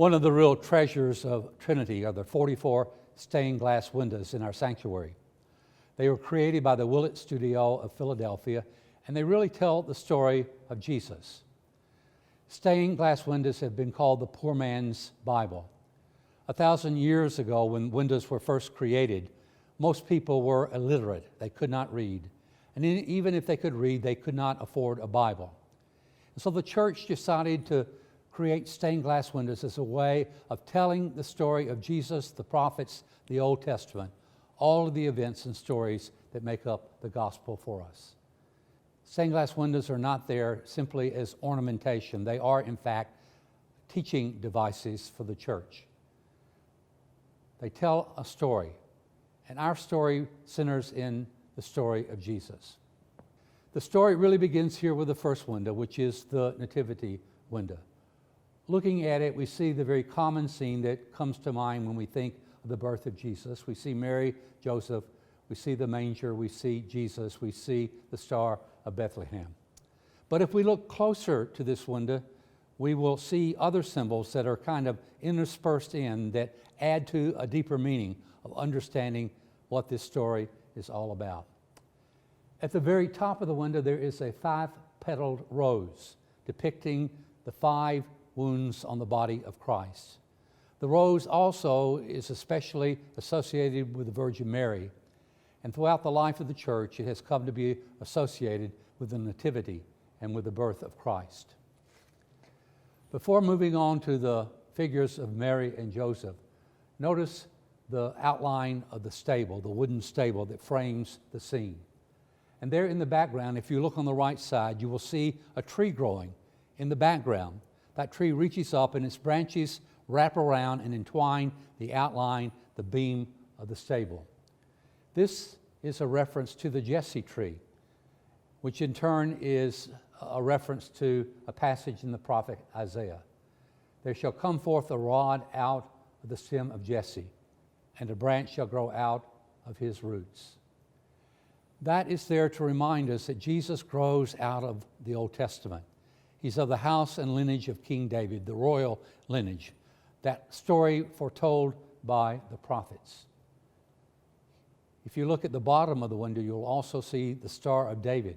One of the real treasures of Trinity are the 44 stained glass windows in our sanctuary. They were created by the Willett Studio of Philadelphia, and they really tell the story of Jesus. Stained glass windows have been called the poor man's Bible. 1,000 years ago, when windows were first created, most people were illiterate. They could not read. And even if they could read, they could not afford a Bible. And so the church decided to create stained glass windows as a way of telling the story of Jesus, the prophets, the Old Testament, all of the events and stories that make up the gospel for us. Stained glass windows are not there simply as ornamentation. They are, in fact, teaching devices for the church. They tell a story, and our story centers in the story of Jesus. The story really begins here with the first window, which is the nativity window. Looking at it, we see the very common scene that comes to mind when we think of the birth of Jesus. We see Mary, Joseph, we see the manger, we see Jesus, we see the Star of Bethlehem. But if we look closer to this window, we will see other symbols that are kind of interspersed in that add to a deeper meaning of understanding what this story is all about. At the very top of the window, there is a 5-petaled rose depicting the 5 wounds on the body of Christ. The rose also is especially associated with the Virgin Mary, and throughout the life of the church, it has come to be associated with the Nativity and with the birth of Christ. Before moving on to the figures of Mary and Joseph, notice the outline of the stable, the wooden stable that frames the scene. And there in the background, if you look on the right side, you will see a tree growing in the background. That tree reaches up and its branches wrap around and entwine the outline, the beam of the stable. This is a reference to the Jesse tree, which in turn is a reference to a passage in the prophet Isaiah. There shall come forth a rod out of the stem of Jesse, and a branch shall grow out of his roots. That is there to remind us that Jesus grows out of the Old Testament. He's of the house and lineage of King David, the royal lineage, that story foretold by the prophets. If you look at the bottom of the window, you'll also see the Star of David,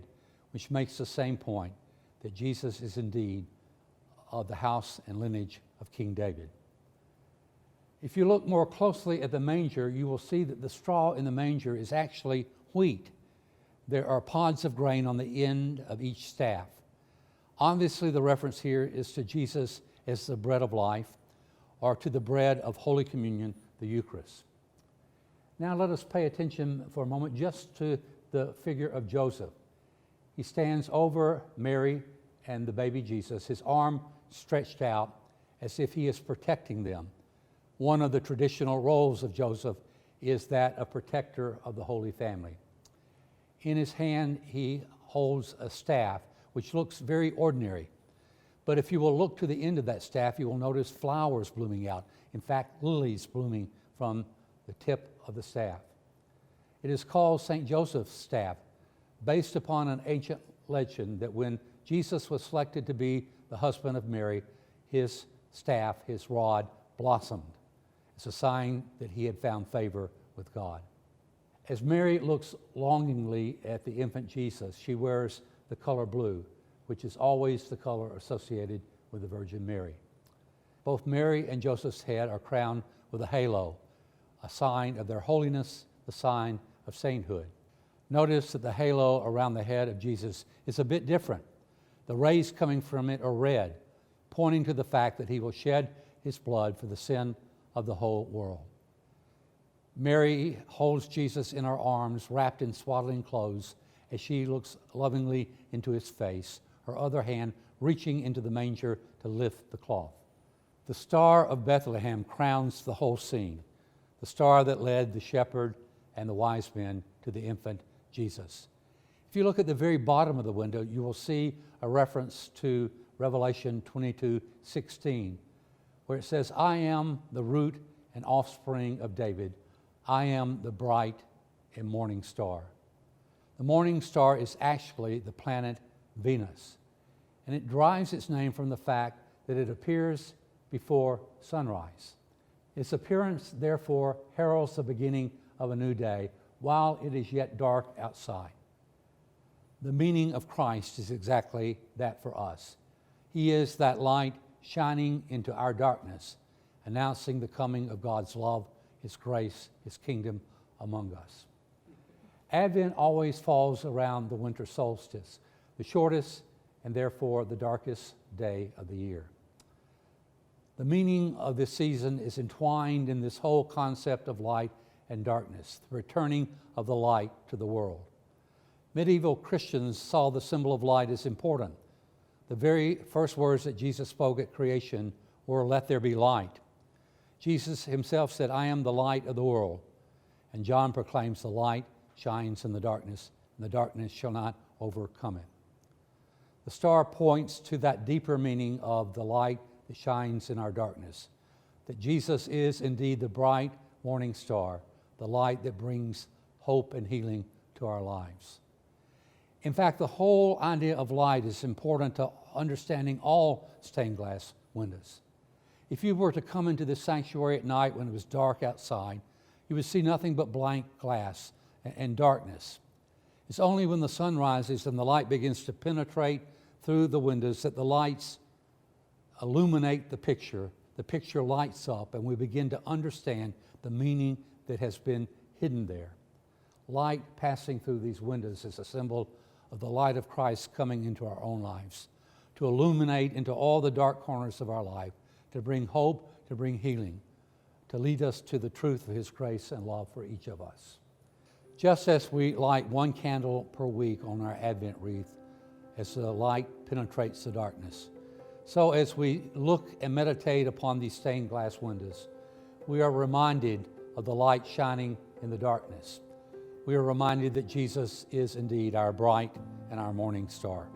which makes the same point, that Jesus is indeed of the house and lineage of King David. If you look more closely at the manger, you will see that the straw in the manger is actually wheat. There are pods of grain on the end of each staff. Obviously, the reference here is to Jesus as the bread of life, or to the bread of Holy Communion, the Eucharist. Now let us pay attention for a moment just to the figure of Joseph. He stands over Mary and the baby Jesus, his arm stretched out as if he is protecting them. One of the traditional roles of Joseph is that of protector of the Holy Family. In his hand, he holds a staff, which looks very ordinary. But if you will look to the end of that staff, you will notice flowers blooming out. In fact, lilies blooming from the tip of the staff. It is called St. Joseph's staff, based upon an ancient legend that when Jesus was selected to be the husband of Mary, his staff, his rod, blossomed. It's a sign that he had found favor with God. As Mary looks longingly at the infant Jesus, she wears the color blue, which is always the color associated with the Virgin Mary. Both Mary and Joseph's head are crowned with a halo, a sign of their holiness, the sign of sainthood. Notice that the halo around the head of Jesus is a bit different. The rays coming from it are red, pointing to the fact that he will shed his blood for the sin of the whole world. Mary holds Jesus in her arms, wrapped in swaddling clothes, as she looks lovingly into his face, her other hand reaching into the manger to lift the cloth. The Star of Bethlehem crowns the whole scene, the star that led the shepherd and the wise men to the infant Jesus. If you look at the very bottom of the window, you will see a reference to Revelation 22:16, where it says, "I am the root and offspring of David. I am the bright and morning star." The morning star is actually the planet Venus, and it derives its name from the fact that it appears before sunrise. Its appearance, therefore, heralds the beginning of a new day while it is yet dark outside. The meaning of Christ is exactly that for us. He is that light shining into our darkness, announcing the coming of God's love, His grace, His kingdom among us. Advent always falls around the winter solstice, the shortest and therefore the darkest day of the year. The meaning of this season is entwined in this whole concept of light and darkness, the returning of the light to the world. Medieval Christians saw the symbol of light as important. The very first words that Jesus spoke at creation were, "Let there be light." Jesus himself said, "I am the light of the world." And John proclaims, "The light shines in the darkness, and the darkness shall not overcome it." The star points to that deeper meaning of the light that shines in our darkness, that Jesus is indeed the bright morning star, the light that brings hope and healing to our lives. In fact, the whole idea of light is important to understanding all stained glass windows. If you were to come into this sanctuary at night when it was dark outside, you would see nothing but blank glass and darkness. It's only when the sun rises and the light begins to penetrate through the windows that the lights illuminate the picture lights up, and we begin to understand the meaning that has been hidden there. Light passing through these windows is a symbol of the light of Christ coming into our own lives, to illuminate into all the dark corners of our life, to bring hope, to bring healing, to lead us to the truth of His grace and love for each of us. Just as we light one candle per week on our Advent wreath, as the light penetrates the darkness, so as we look and meditate upon these stained glass windows, we are reminded of the light shining in the darkness. We are reminded that Jesus is indeed our bright and our morning star.